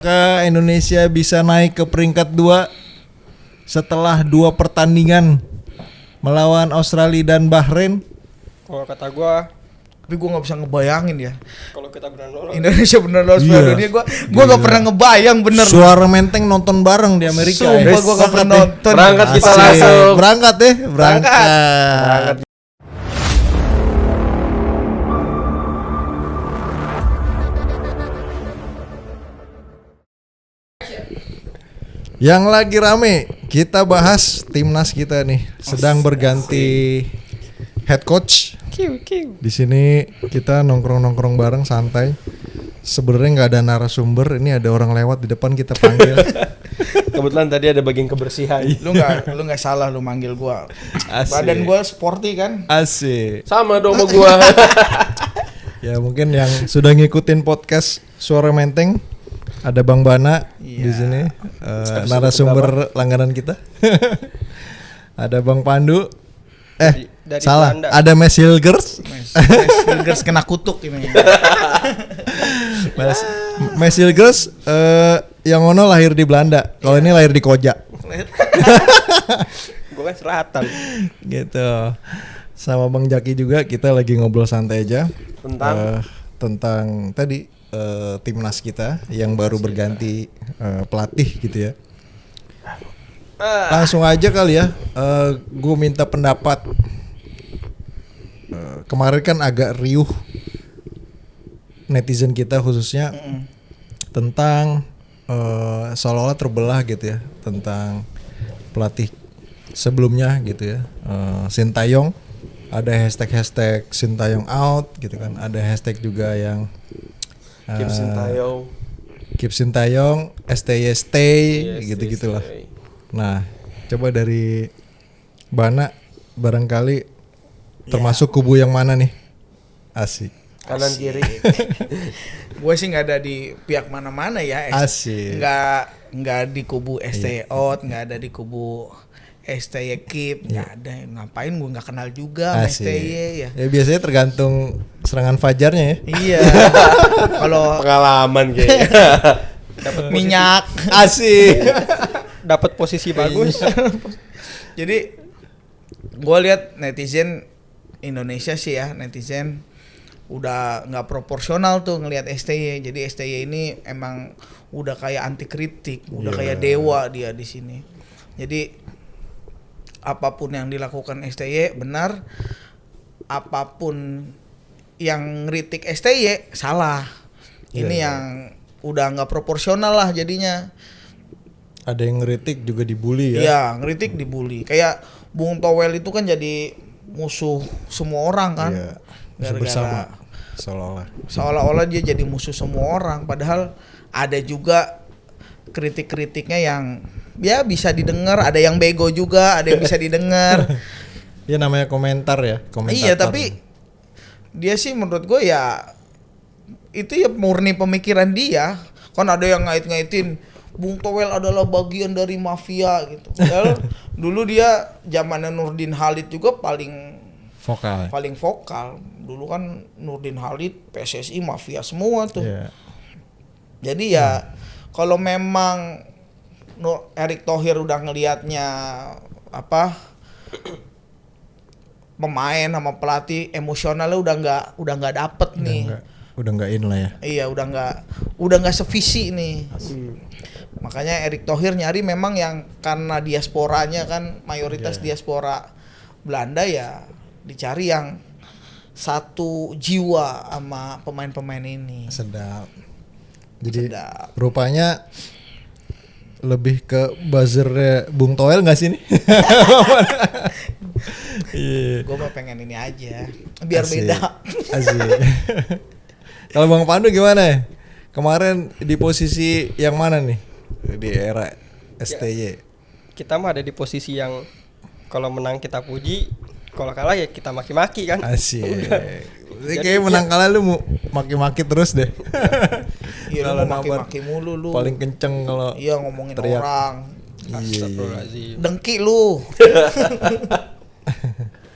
Indonesia bisa naik ke peringkat 2 setelah 2 pertandingan melawan Australia dan Bahrain. Kalau kata gua, tapi gue nggak bisa ngebayangin ya. kalau kita benar lolos, Indonesia bener lolos Iya. Piala Dunia. Gue nggak pernah ngebayang bener. Suara Menteng nonton bareng di Amerika. Sumpah gue nggak pernah nonton. berangkat kita Asik. langsung. Berangkat deh, Berangkat. berangkat. Yang lagi rame kita bahas timnas kita nih sedang berganti head coach. Di sini kita nongkrong bareng santai. Sebenarnya nggak ada narasumber, ini ada orang lewat di depan kita panggil. Kebetulan tadi ada bagian kebersihan. Lu nggak salah lu manggil gue. Asik. Badan gue sporty kan. Asik. Sama dong sama gua. Ya mungkin yang sudah ngikutin podcast Suara Menteng ada Bang Bana di sini, narasumber langganan kita. Ada Bang Pandu. Dari Salah. Belanda. Ada Mes Hilgers. Hilgers kena kutuk ini. Mes Hilgers yang ono lahir di Belanda. Kalau ini lahir di Koja. Gua kan selatan. Gitu. Sama Bang Jaki juga kita lagi ngobrol santai aja tentang tadi timnas kita yang baru berganti pelatih gitu ya. Langsung aja kali ya, gue minta pendapat. Kemarin kan agak riuh netizen kita khususnya tentang seolah-olah terbelah gitu ya tentang pelatih sebelumnya gitu ya. Sintayong, ada hashtag Sintayong out gitu kan, ada hashtag juga yang Keep Sintayong, STY stay, gitu-gitulah. Nah, coba dari Bana barangkali termasuk kubu yang mana nih? Asik. Kanan kiri. Gue sih nggak ada di pihak mana-mana ya. Asik. Nggak di kubu STY out, nggak ada di kubu STY keep, nggak ada. Ngapain gue nggak kenal juga sama STY ya. Ya biasanya tergantung serangan fajarnya ya. Iya. Kalau Pengalaman kayaknya. Dapat minyak. Asik. Dapat posisi bagus. Jadi gue lihat netizen Indonesia sih ya, netizen udah nggak proporsional tuh ngelihat STY. Jadi STY ini emang udah kayak anti kritik, udah kayak dewa dia di sini. Jadi apapun yang dilakukan STY benar, apapun yang ngeritik STY salah. Ini yang udah nggak proporsional lah jadinya. Ada yang ngeritik juga dibully ya. Iya, ngeritik dibully. Kayak Bung Towel itu kan jadi musuh semua orang kan. Iya, musuh bersama Seolah-olah dia jadi musuh semua orang. Padahal ada juga kritik-kritiknya yang ya bisa didengar. Ada yang bego juga, ada yang bisa didengar. Ya namanya komentar ya. Iya, tapi dia sih menurut gue ya itu ya murni pemikiran dia. Kan ada yang ngait-ngaitin Bung Towel adalah bagian dari mafia gitu. Padahal dulu dia zamannya Nurdin Halid juga paling vokal. Dulu kan Nurdin Halid PSSI mafia semua tuh. Yeah. Jadi ya kalau memang Erick Thohir udah ngelihatnya pemain sama pelatih emosionalnya udah nggak dapet nih. Udah nggak in lah ya. Iya, udah nggak sevisi nih. Makanya Erick Thohir nyari memang yang karena diasporanya kan mayoritas diaspora Belanda ya dicari yang satu jiwa sama pemain-pemain ini. Sedap. Jadi rupanya lebih ke buzzernya Bung Toel nggak sih nih? Gue mah pengen ini aja biar Asik. beda. Asik. Kalau Bang Pandu gimana? Kemarin di posisi yang mana nih di era STY? Kita mah ada di posisi yang kalau menang kita puji, kalau kalah ya kita maki-maki kan. Asik. Jadi kayak menang kalah lu mau maki-maki terus deh. Iya, lu maki-maki mulu lu. Paling kenceng kalau ngomongin teriak. orang. Astagfirullahaladzim. Dengki lu.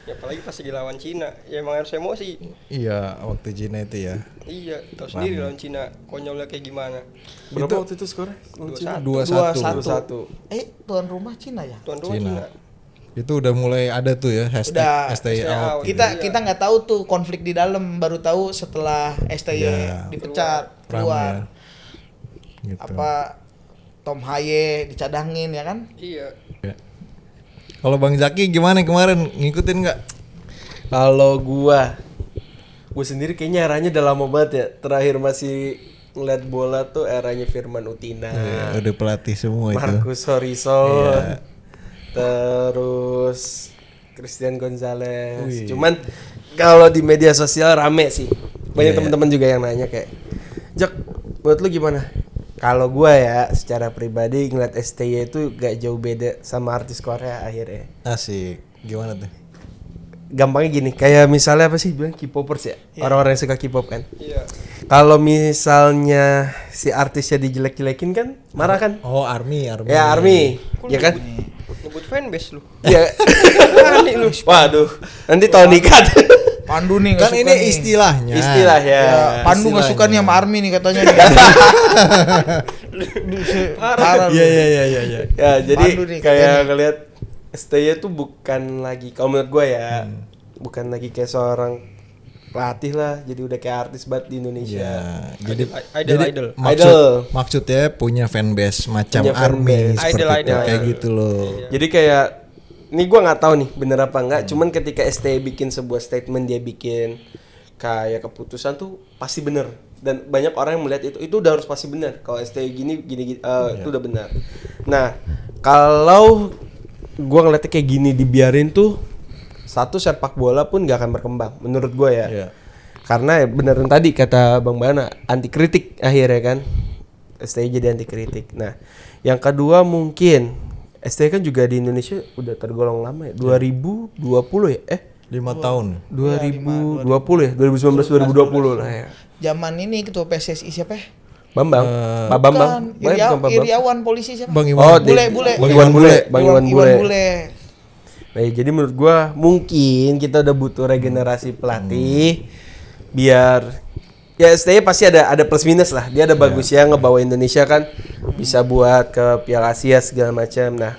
Ya Apalagi pas lagi lawan Cina, ya emang harus emosi. Iya, waktu Cina itu ya. Iya, tahu sendiri lawan Cina konyolnya kayak gimana. Berapa waktu itu skornya? 2-1. 2-1. Tuan rumah Cina ya. Tuan rumah Cina. Cina. Itu udah mulai ada tuh ya hashtag Udah, STI STI out. out. gitu. Kita nggak tahu tuh konflik di dalam, baru tahu setelah STY Iya. dipecat Rame keluar. ya. Gitu. Apa Tom Haye dicadangin ya kan? Iya. Ya. Kalau Bang Zaki gimana kemarin, ngikutin nggak? Kalau gue sendiri kayaknya eranya udah lama banget ya. Terakhir masih ngeliat bola tuh eranya Firman Utina, Ya, udah pelatih semua itu. Marcus Horizon, Iya. terus Christian Gonzalez. Wih. Cuman kalau di media sosial rame sih. Banyak Iya. teman-teman juga yang nanya kayak, "Jak, menurut lu gimana?" Kalau gua ya secara pribadi ngeliat STY itu gak jauh beda sama artis Korea akhirnya. Asik. Gimana tuh? Gampangnya gini, kayak misalnya apa sih bilang K-popers ya? Orang-orang yang suka K-pop kan. Iya. Kalau misalnya si artisnya dijelek-jelekin kan marah kan? Oh, Army. Ya ARMY, ya kan? Nyebut fanbase lu. Iya. Berani lu. Waduh, nanti tahun dikat. Pandu nih nggak Kan suka ini nih. istilahnya. Istilah ya. Ya, Pandu nggak suka nih istilahnya. sama Army nih katanya nih. Parah lu. Iya. Ya, jadi Pandu nih, kayak katanya. ngelihat STY tuh bukan lagi, kalau menurut gue ya, bukan lagi kayak seorang pelatih lah, jadi udah kayak artis banget di Indonesia. Ya, jadi Idol. maksudnya punya fanbase macam Punya Army fanbase. seperti Idol. itu, kayak gitu loh. Jadi kayak ini gua nggak tahu nih bener apa enggak, cuman ketika STY bikin sebuah statement, dia bikin kayak keputusan tuh pasti bener, dan banyak orang yang melihat itu udah harus pasti bener. Kalau STY gini itu udah benar. Nah, kalau gua ngeliatnya kayak gini dibiarin tuh, satu sepak bola pun gak akan berkembang menurut gua ya. Iya. Karena ya beneran tadi kata Bang Bana, anti kritik akhirnya kan. STY jadi anti kritik. Nah, yang kedua mungkin STY kan juga di Indonesia udah tergolong lama ya. 2020 ya? 5 tahun. 2020 ya? 2019 2020 lah ya. Zaman ini ketua PSSI siapa ya? Bambang. Pak Bambang. Bukan, Bukan Bambang. Iriawan polisi siapa? Bang Oh, Iwan. Bule. Bang Iwan Bule. Bang Iwan Iwan Bule. Bule. Nah, ya, jadi menurut gua mungkin kita udah butuh regenerasi pelatih biar ya STY pasti ada plus minus lah. Dia ada bagusnya ngebawa Indonesia kan bisa buat ke Piala Asia segala macam. Nah,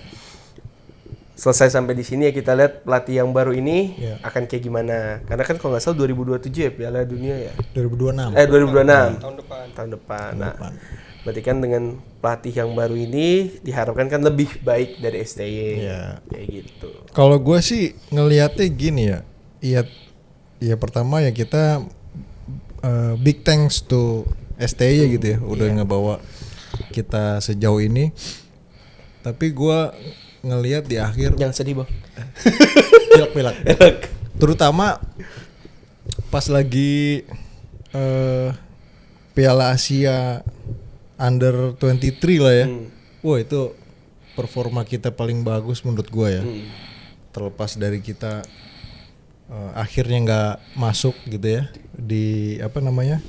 selesai sampai di sini ya kita lihat pelatih yang baru ini akan kayak gimana. Karena kan kalau nggak salah 2027 ya Piala Dunia ya. 2026. 2026. Tahun depan. Tahun depan. Nah, berarti kan dengan pelatih yang baru ini diharapkan kan lebih baik dari STY. Iya. Kayak gitu. Kalau gue sih ngelihatnya gini ya. Iya pertama ya kita big thanks to STY gitu ya, udah ngebawa kita sejauh ini. Tapi gue ngelihat di akhir Jangan sedih, Bang. pilek. Terutama pas lagi Piala Asia Under 23 lah ya. Wah, itu performa kita paling bagus menurut gua ya. Terlepas dari kita akhirnya nggak masuk gitu ya di apa namanya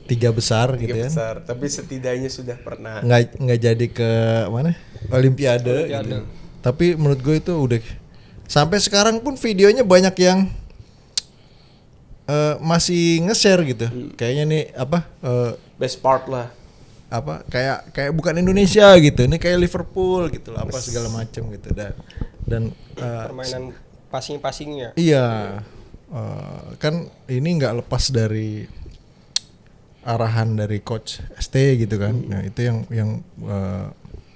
3 besar gitu ya. Besar, tapi setidaknya sudah pernah. Nggak jadi ke mana Olimpiade. Gitu. Tapi menurut gue itu udah sampai sekarang pun videonya banyak yang masih nge-share gitu. Kayaknya nih apa Best part lah. apa kayak bukan Indonesia gitu. Ini kayak Liverpool gitu lah, apa segala macam gitu dan Permainan passing-passingnya. iya kan ini nggak lepas dari arahan dari coach ST gitu kan. Nah, itu yang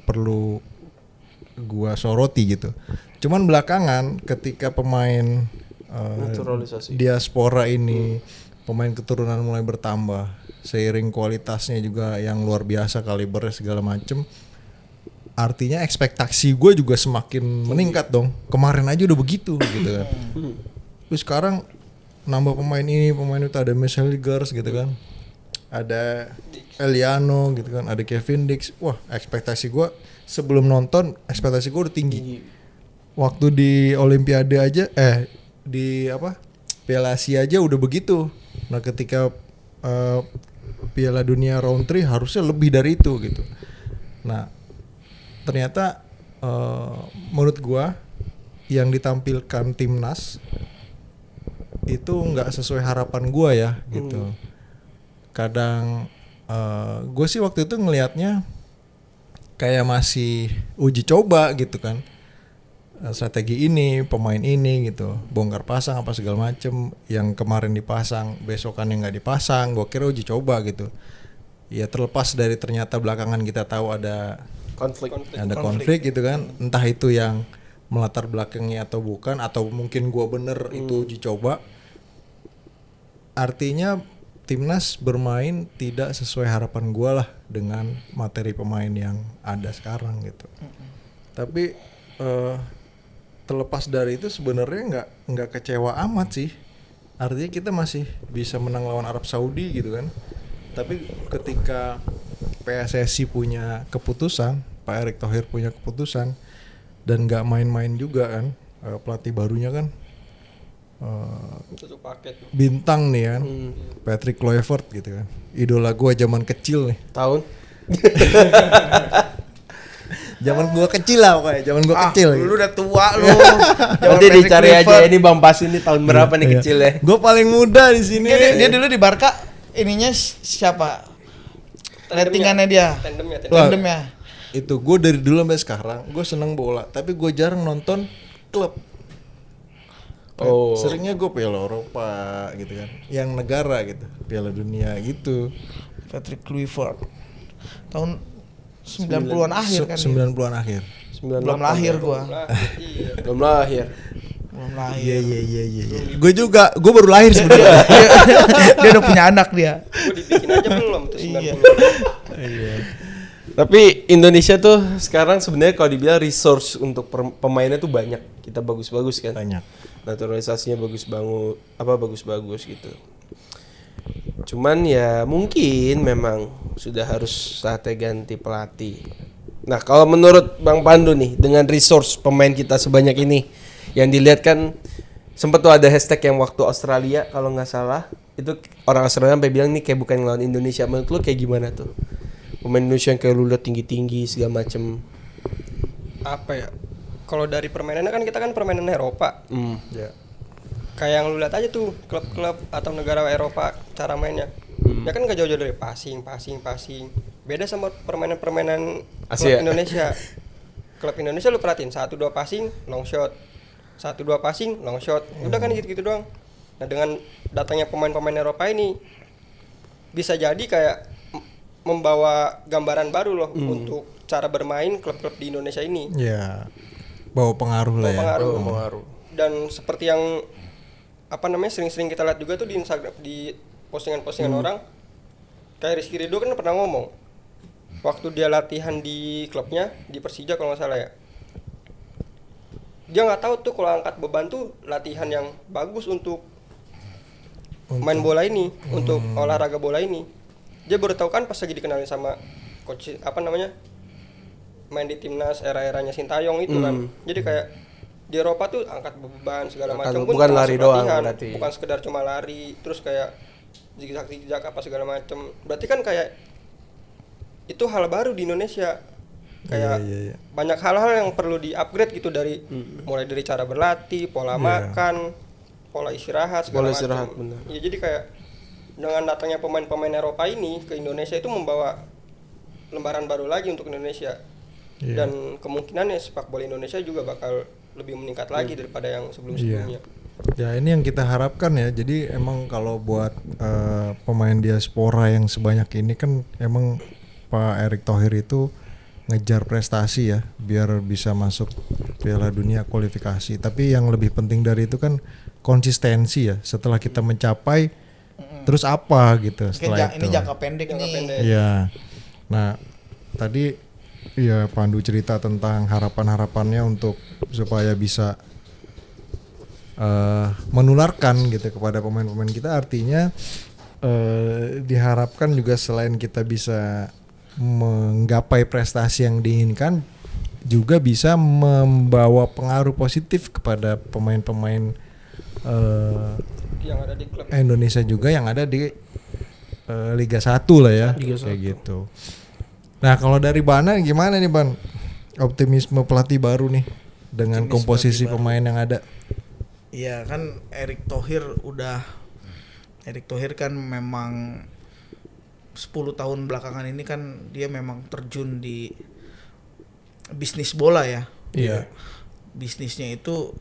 perlu gua soroti gitu. Cuman belakangan ketika pemain Naturalisasi. diaspora ini pemain keturunan mulai bertambah, seiring kualitasnya juga yang luar biasa, kalibernya segala macem, artinya ekspektasi gue juga semakin meningkat dong. Kemarin aja udah begitu gitu kan. Terus sekarang nambah pemain ini, pemain itu, ada Messeligers gitu kan, ada Eliano gitu kan, ada Kevin Dix. Wah, ekspektasi gue sebelum nonton, ekspektasi gue udah tinggi. Waktu di Olimpiade aja, di apa Piala Asia aja udah begitu. Nah, ketika Piala Dunia round 3 harusnya lebih dari itu gitu. Nah, ternyata menurut gua yang ditampilkan timnas itu nggak sesuai harapan gua ya gitu. Kadang gue sih waktu itu ngelihatnya kayak masih uji coba gitu kan. Strategi ini, pemain ini gitu, bongkar pasang apa segala macem, yang kemarin dipasang, besokannya nggak dipasang, gue kira uji coba gitu. Ya terlepas dari ternyata belakangan kita tahu ada konflik gitu kan, entah itu yang melatar belakangnya atau bukan, atau mungkin gue bener itu uji coba. Artinya timnas bermain tidak sesuai harapan gue lah dengan materi pemain yang ada sekarang gitu. Tapi terlepas dari itu sebenarnya nggak kecewa amat sih. Artinya kita masih bisa menang lawan Arab Saudi gitu kan. Tapi ketika PSSI punya keputusan, Pak Erick Thohir punya keputusan dan nggak main-main juga kan, pelatih barunya kan Satu paket. bintang nih kan, Patrick Kluivert gitu kan. Idola gua zaman kecil nih. Tahun? Zaman gua kecil lah pokoknya, zaman gua kecil. Lu udah tua lu. Nanti dicari aja ini Bang Pas ini tahun berapa nih kecil ya. Gua paling muda di sini. Dia dulu di Barca ininya siapa? Ratingannya dia. Tandemnya. Itu gue dari dulu sampai sekarang gue seneng bola, tapi gue jarang nonton klub. Seringnya gue Piala Eropa gitu kan, yang negara gitu, Piala Dunia gitu. Patrick Kluivert tahun 90-an akhir kan. 90-an akhir. Belum lahir gua. Belum lahir. Iya. Gue juga, gue baru lahir sebenarnya. Dia udah punya anak dia. Gue dibikin aja belum tuh 90. Iya. Tapi Indonesia tuh sekarang sebenarnya kalau dibilang resource untuk pemainnya tuh banyak. Kita bagus-bagus kan. Banyak. Naturalisasinya bagus-bagus gitu. Cuman ya mungkin memang sudah harus saatnya ganti pelatih. Nah, kalau menurut Bang Pandu nih dengan resource pemain kita sebanyak ini, yang dilihat kan sempat tuh ada hashtag yang waktu Australia kalau nggak salah, itu orang Australia sampai bilang nih kayak bukan ngelawan Indonesia. Menurut lu kayak gimana tuh? Pemain Indonesia yang kayak lu lihat tinggi-tinggi segala macem. Apa ya? Kalau dari permainannya kan kita kan permainan Eropa. Ya. Kayak yang lu lihat aja tuh klub-klub atau negara Eropa cara mainnya. Ya kan gak jauh-jauh dari passing. Beda sama permainan klub Asia. Indonesia. Klub Indonesia lu perhatiin 1-2 passing, long shot. 1-2 passing, long shot. Udah kan gitu-gitu doang. Nah, dengan datangnya pemain-pemain Eropa ini bisa jadi kayak membawa gambaran baru loh untuk cara bermain klub-klub di Indonesia ini. Ya. Bawa pengaruh lah ya. Pengaruh. Dan seperti yang sering-sering kita lihat juga tuh di Instagram, di postingan-postingan orang, kayak Rizky Ridho kan pernah ngomong waktu dia latihan di klubnya di Persija kalau nggak salah ya, dia nggak tahu tuh kalau angkat beban tuh latihan yang bagus untuk main bola ini, untuk olahraga bola ini. Dia baru tahu kan pas lagi dikenalin sama coach main di timnas era-eranya Sintayong itu kan. Jadi kayak di Eropa tuh angkat beban segala macam pun bukan lari doang berarti. Bukan sekedar cuma lari terus kayak zigzag apa segala macam. Berarti kan kayak itu hal baru di Indonesia. Kayak banyak hal-hal yang perlu di-upgrade gitu dari mulai dari cara berlatih, pola makan, pola istirahat segala macam. Ya jadi kayak dengan datangnya pemain-pemain Eropa ini ke Indonesia itu membawa lembaran baru lagi untuk Indonesia. Dan kemungkinannya sepak bola Indonesia juga bakal lebih meningkat lagi daripada yang sebelum-sebelumnya. Ya ini yang kita harapkan ya. Jadi emang kalau buat pemain diaspora yang sebanyak ini kan emang Pak Erick Thohir itu ngejar prestasi ya biar bisa masuk Piala Dunia kualifikasi. Tapi yang lebih penting dari itu kan konsistensi ya. Setelah kita mencapai terus apa gitu setelah itu. Ini jangka pendek nih. Iya. Nah, tadi ya Pandu cerita tentang harapan-harapannya untuk supaya bisa menularkan gitu kepada pemain-pemain kita. Artinya diharapkan juga selain kita bisa menggapai prestasi yang diinginkan, juga bisa membawa pengaruh positif kepada pemain-pemain yang ada di klub Indonesia juga yang ada di Liga 1 lah ya, kayak gitu. Nah kalau dari Bana gimana nih Ban, optimisme pelatih baru nih dengan komposisi pemain yang ada? Iya kan Erick Thohir kan memang 10 tahun belakangan ini kan dia memang terjun di bisnis bola ya. Iya. Bisnisnya itu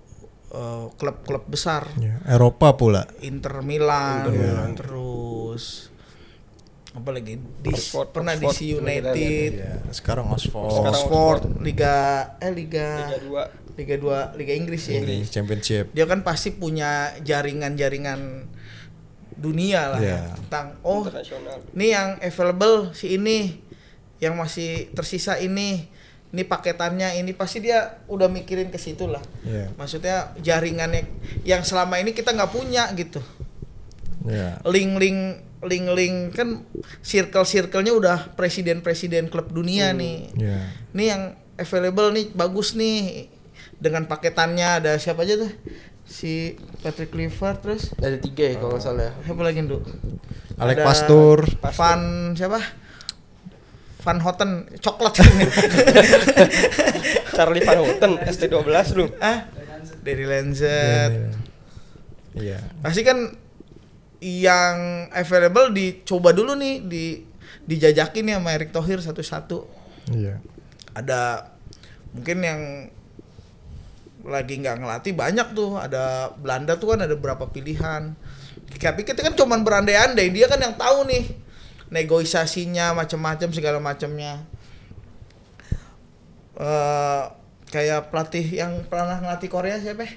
klub-klub besar. Ya, Eropa pula. Inter Milan, terus apa lagi pernah di DC United, Ya, sekarang Oxford. Oxford, Liga Liga 2 Liga Inggris ya. Ini Championship. Dia kan pasti punya jaringan-jaringan dunia lah Iya. tentang internasional. ini yang available si ini, yang masih tersisa ini paketannya ini, pasti dia udah mikirin ke situ lah. Iya. Maksudnya jaringannya yang selama ini kita nggak punya gitu. Ya. Link kan circle-nya udah presiden klub dunia nih. Ya. Ini yang available nih bagus nih dengan paketannya, ada siapa aja tuh? Si Patrick Kluivert, terus Ada 3 ya kalau nggak salah. siapa lagi tuh? Alex Ada Pastur. Van siapa? Van Houten coklat. Charlie Van Houten ST12 lu. Dari Lancet. Iya. Pasti kan yang available dicoba dulu nih, dijajakin ya sama Erick Thohir satu-satu. Iya. Ada mungkin yang lagi nggak ngelatih banyak tuh, ada Belanda tuh kan ada berapa pilihan. Tapi kita kan cuman berandai-andai, dia kan yang tahu nih negosiasinya macam-macam segala macamnya. Kayak pelatih yang pernah ngelatih Korea siapa?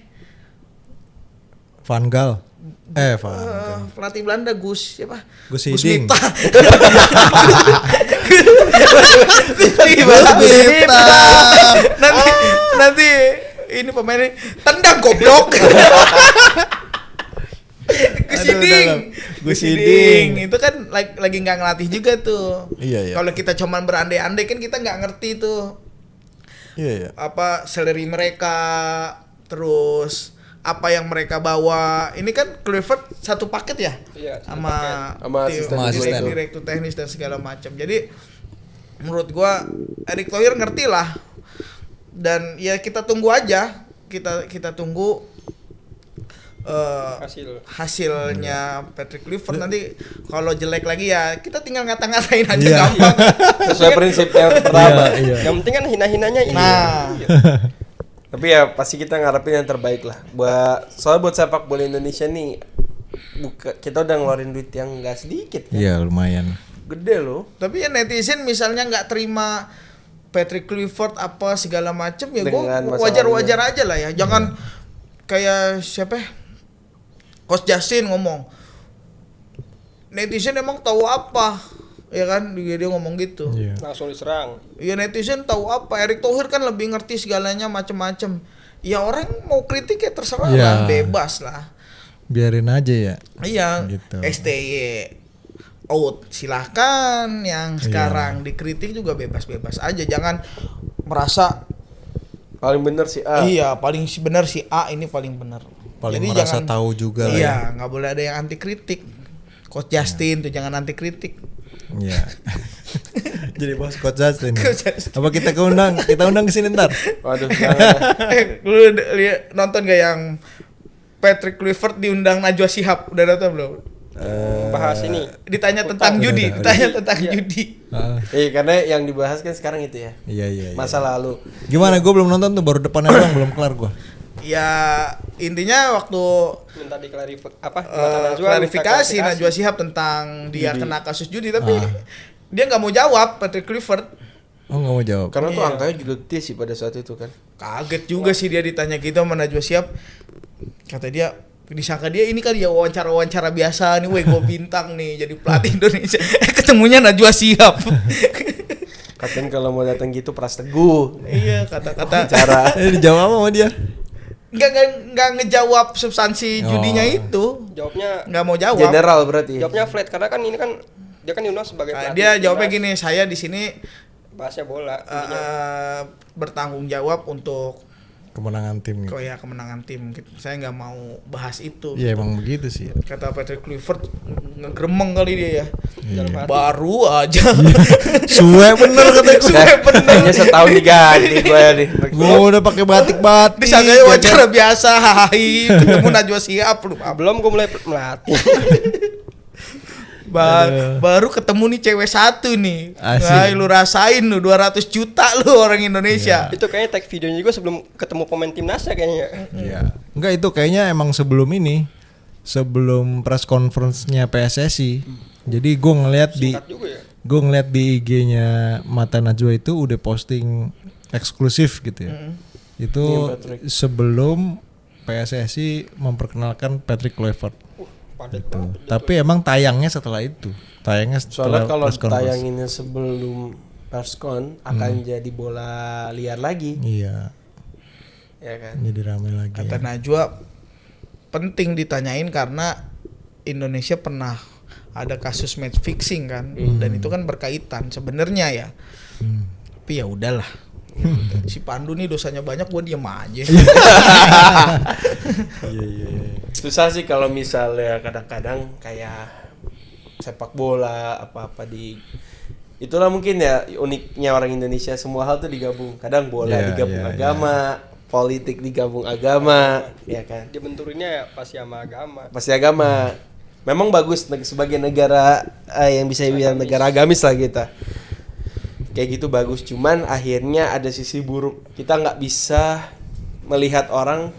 Van Gaal. Van Gaal. Pelatih Belanda Gus siapa? Gus Hiddink. Miftah. Nanti ini pemainnya tendang goblok. Gus Hiddink. Gus Hiddink. Itu kan lagi nggak ngelatih juga tuh. Iya. Kalau kita cuman berandai-andai kan kita nggak ngerti tuh Iya. apa salary mereka, terus apa yang mereka bawa. Ini kan Kluivert satu paket ya, Iya, satu sama paket. Sama asisten. direktur teknis dan segala macam. Jadi menurut gua Erick Thohir ngerti lah, dan ya kita tunggu aja, kita tunggu hasilnya Patrick Kluivert. Nanti kalau jelek lagi ya kita tinggal ngata-ngatain aja, Iya. gampang. Sesuai prinsip yang pertama. Iya. Yang penting kan hina-hinanya ini. Nah, Tapi ya pasti kita ngarepin yang terbaik lah. Soalnya buat sepak bola Indonesia nih, kita udah ngeluarin duit yang nggak sedikit kan. Iya, lumayan. Gede loh. tapi ya netizen misalnya nggak terima Patrick Kluivert apa segala macem, ya gue Dengan wajar-wajar aja lah ya. Jangan kayak siapa? Coach Justin ngomong, netizen emang tahu apa, ya kan? Dia ngomong gitu. Iya. Langsung diserang. Ya netizen tahu apa? Erick Thohir kan lebih ngerti segalanya macem-macem. Ya orang mau kritik ya terserah Iya. lah, bebas lah. Biarin aja ya. Iya. Gitu. STY out silahkan, yang sekarang dikritik juga bebas-bebas aja. Jangan merasa Paling bener sih iya paling benar si A ini paling benar. Paling Jadi merasa jangan- tahu juga lah ya. Iya, nggak boleh ada yang anti kritik. Coach Justin tuh jangan anti kritik. Iya. Jadi bos Coach Justin. Coach Justin. Apa kita undang ke sini ntar? Waduh, jangan. Lu nonton gak yang Patrick Kluivert diundang Najwa Shihab? Udah nonton belum? Bahas ini. Ditanya tentang Udah, judi, udah. ditanya tentang Iya. judi. Karena yang dibahas kan sekarang itu ya. Iya. Masa lalu. Gimana? Gue belum nonton tuh, baru depannya doang, belum kelar gue. Ya intinya waktu Minta klarifikasi Najwa Shihab tentang dia kena kasus judi, tapi dia nggak mau jawab, Patrick Kluivert. Oh, nggak mau jawab. Karena tuh Iya. angkanya juga gede sih pada saat itu kan. Kaget juga sih dia ditanya gitu sama Najwa Shihab. Kata dia, disangka dia ini kan ya wawancara biasa nih, weh gue bintang nih jadi pelatih Indonesia. Ketemunya Najwa Shihab. Katanya kalau mau datang gitu Pras Teguh. Iya, kata-kata Cara. Dijawab apa sama dia? nggak ngejawab substansi judinya itu. Jawabnya Nggak mau jawab. General berarti. jawabnya flat karena kan ini kan dia kan diundang sebagai Nah, pelatih dia jawabnya timnas, gini, saya di sini bahasnya bola. intinya. bertanggung jawab untuk kemenangan tim gitu. Kok ya kemenangan tim. Saya nggak mau bahas itu. Iya emang begitu sih. Kata Patrick Kluivert ngegremeng kali dia ya. Dalam hati. Baru aja. Suwe bener katanya. Kayaknya setahun diganti gue nih. Gua udah pakai batik-batik. Disangkanya wawancara biasa. Hai, ketemu Najwa Shihab lu. Belum gue mulai melatih. Baru ketemu nih cewek satu nih. Asik. Nah, lu rasain lu 200 juta lu orang Indonesia. Itu kayaknya tag videonya juga sebelum ketemu pemain timnasnya kayaknya. Iya. Enggak, itu kayaknya emang sebelum ini. Sebelum press conference-nya PSSI. Jadi gue ngeliat Singkat juga ya. di IG-nya Mata Najwa itu udah posting eksklusif gitu ya. Itu sebelum PSSI memperkenalkan Patrick Kluivert. Padat Gitu. banget. Tapi emang tayangnya setelah itu. Tayangnya setelah Soalnya kalau press conference. tayanginnya sebelum perskon akan jadi bola liar lagi, Iya, ya kan? jadi ramai lagi. Kata Ya. Najwa penting ditanyain karena Indonesia pernah ada kasus match fixing kan, dan itu kan berkaitan sebenarnya ya. Tapi ya udahlah. Si Pandu nih dosanya banyak, gua diem aja. Susah sih kalau misalnya kadang-kadang kayak sepak bola apa-apa di itulah mungkin ya uniknya orang Indonesia, semua hal tuh digabung. Kadang bola Iya, digabung iya, agama, politik digabung agama, ya kan? Dia benturinnya ya pasti sama agama. Pasti agama. Memang bagus sebagai negara yang bisa dibilang negara agamis lah kita. Kayak gitu bagus, cuman akhirnya ada sisi buruk. Kita nggak bisa melihat orang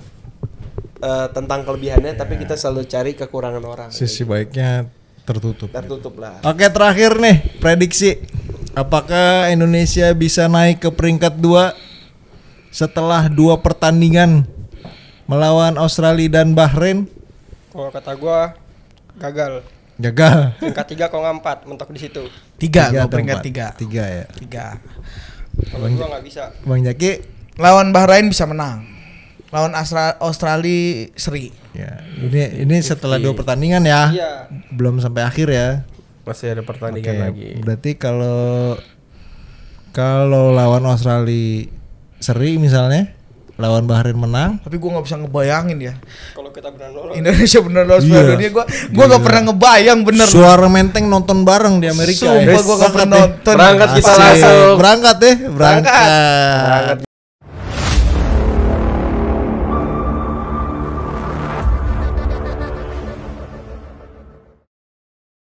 tentang kelebihannya, tapi kita selalu cari kekurangan orang. Sisi baiknya tertutup. Tertutup lah. Oke, terakhir nih prediksi. Apakah Indonesia bisa naik ke peringkat 2 setelah 2 pertandingan melawan Australia dan Bahrain? Kalau kata gua gagal. Gagal. Peringkat 3 kalau nggak 4 mentok di situ. 3, gua atau peringkat 4? 3. 3 ya. 3. Kalau gua nggak bisa. Bang Jaki? Lawan Bahrain bisa menang. Lawan Australia seri. Ya, ini setelah 2 pertandingan ya. Iya. Belum sampai akhir ya. Masih ada pertandingan Oke, lagi. berarti kalau lawan Australia seri misalnya, lawan Bahrain menang, Tapi gua nggak bisa ngebayangin ya. Kalau kita benar lolos. Indonesia bener lolos Iya. Piala Dunia. Gua nggak pernah ngebayang bener. suara menteng nonton bareng di Amerika. Sumpah gua nggak pernah nonton. Berangkat kita Asik. langsung. Berangkat deh, berangkat.